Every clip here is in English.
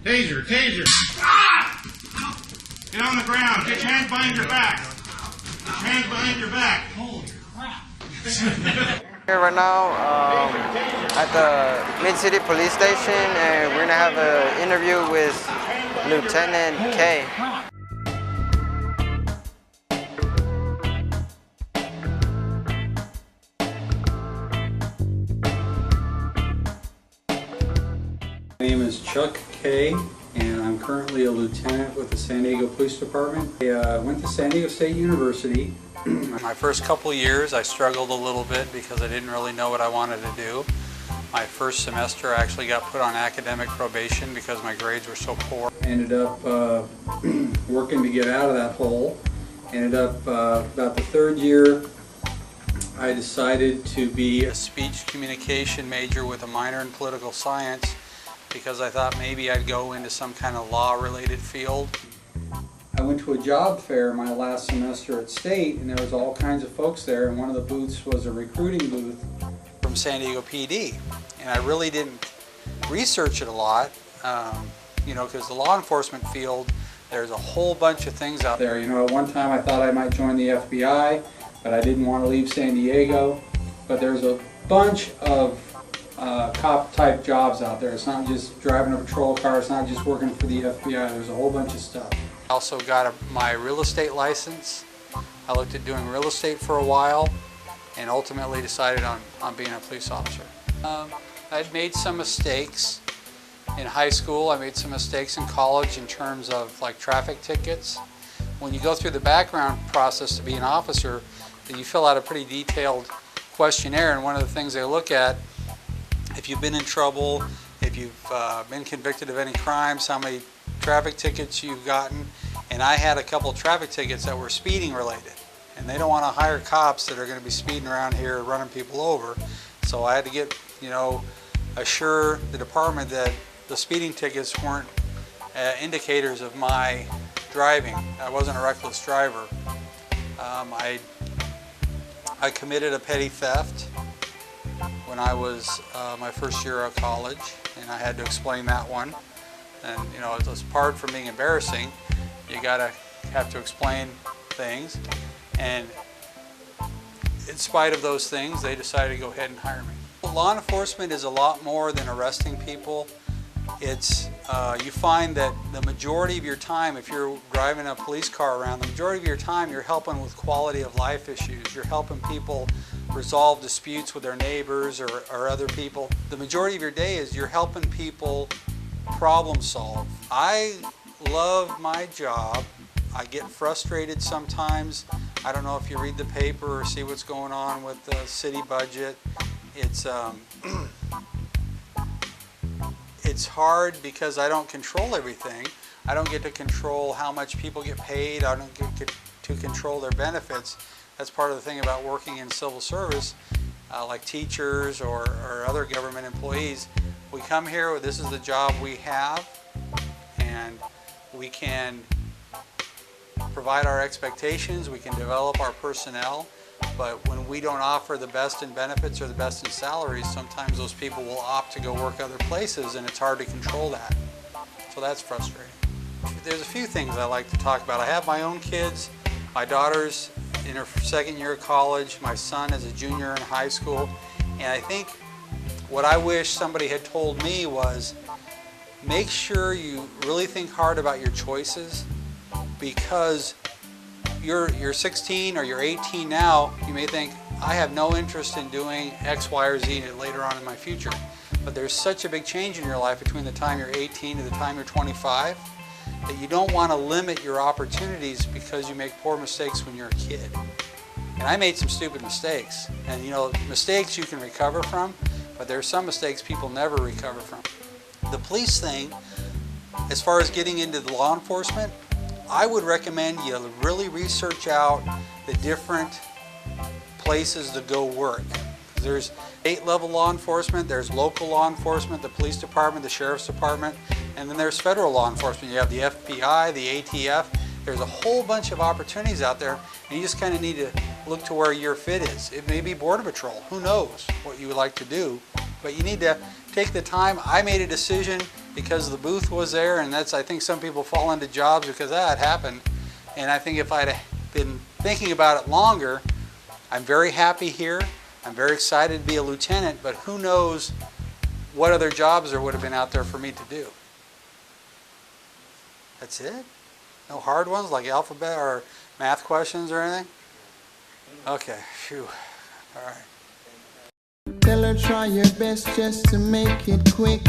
Taser, taser. Ah! Get on the ground. Get your hands behind your back. Get your hands behind your back. Holy crap. Here right now at the Mid-City Police Station, and we're gonna have an interview with Lieutenant K. My name is Chuck K, and I'm currently a lieutenant with the San Diego Police Department. I went to San Diego State University. My first couple years I struggled a little bit because I didn't really know what I wanted to do. My first semester I actually got put on academic probation because my grades were so poor. I ended up working to get out of that hole. Ended up about the third year I decided to be a speech communication major with a minor in political science because I thought maybe I'd go into some kind of law-related field. I went to a job fair my last semester at State, and there was all kinds of folks there, and one of the booths was a recruiting booth from San Diego PD. And I really didn't research it a lot, you know, because the law enforcement field, there's a whole bunch of things out there. You know, at one time I thought I might join the FBI, but I didn't want to leave San Diego. But there's a bunch of cop-type jobs out there. It's not just driving a patrol car, it's not just working for the FBI, there's a whole bunch of stuff. I also got my real estate license. I looked at doing real estate for a while and ultimately decided on being a police officer. I'd made some mistakes in high school. I made some mistakes in college in terms of like traffic tickets. When you go through the background process to be an officer, you fill out a pretty detailed questionnaire, and one of the things they look at, if you've been in trouble, if you've been convicted of any crimes, how many traffic tickets you've gotten. And I had a couple traffic tickets that were speeding related, and they don't want to hire cops that are going to be speeding around here running people over. So I had to get, you know, assure the department that the speeding tickets weren't indicators of my driving. I wasn't a reckless driver. I committed a petty theft when I was my first year of college, and I had to explain that one. And you know, it's part from being embarrassing. You have to explain things, and in spite of those things, they decided to go ahead and hire me. Law enforcement is a lot more than arresting people. It's you find that the majority of your time, if you're driving a police car around, the majority of your time you're helping with quality of life issues. You're helping people resolve disputes with their neighbors or other people. The majority of your day is you're helping people problem solve. I love my job. I get frustrated sometimes. I don't know if you read the paper or see what's going on with the city budget. It's hard because I don't control everything. I don't get to control how much people get paid. I don't get to control their benefits. That's part of the thing about working in civil service, like teachers or other government employees. We come here, this is the job we have, and we can provide our expectations, we can develop our personnel, but when we don't offer the best in benefits or the best in salaries, sometimes those people will opt to go work other places, and it's hard to control that. So that's frustrating. There's a few things I like to talk about. I have my own kids. My daughter's in her second year of college. My son is a junior in high school. And I think what I wish somebody had told me was, make sure you really think hard about your choices, because you're 16 or you're 18 now. You may think, I have no interest in doing X, Y, or Z later on in my future. But there's such a big change in your life between the time you're 18 to the time you're 25 that you don't want to limit your opportunities because you make poor mistakes when you're a kid. And I made some stupid mistakes. And you know, mistakes you can recover from, but there are some mistakes people never recover from. The police thing, as far as getting into the law enforcement, I would recommend you really research out the different places to go work. There's state-level law enforcement, there's local law enforcement, the police department, the sheriff's department, and then there's federal law enforcement. You have the FBI, the ATF. There's a whole bunch of opportunities out there, and you just kind of need to look to where your fit is. It may be Border Patrol. Who knows what you would like to do, but you need to take the time. I made a decision because the booth was there, and that's, I think some people fall into jobs because that happened. And I think if I'd been thinking about it longer, I'm very happy here. I'm very excited to be a lieutenant, but who knows what other jobs there would have been out there for me to do. That's it? No hard ones like alphabet or math questions or anything? Okay, phew. All right. Tell her try your best just to make it quick.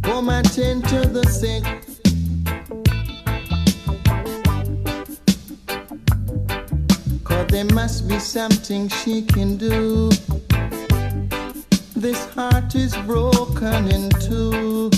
From my 10 to the 6. Cause there must be something she can do. This heart is broken in two.